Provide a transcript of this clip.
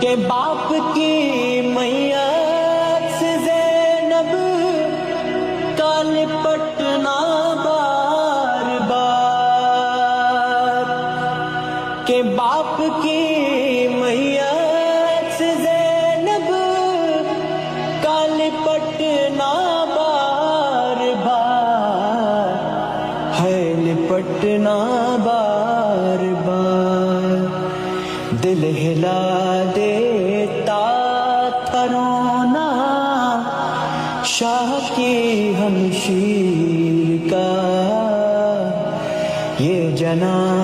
کہ باپ کی میت سے زینب کا لپٹنا بار بار، کہ باپ کی میت سے زینب کا لپٹنا بار بار ہے، لپٹنا بار بار، دل ہلا دیتا تھا رونا شاہ کی ہمشیر کا، یہ جنازہ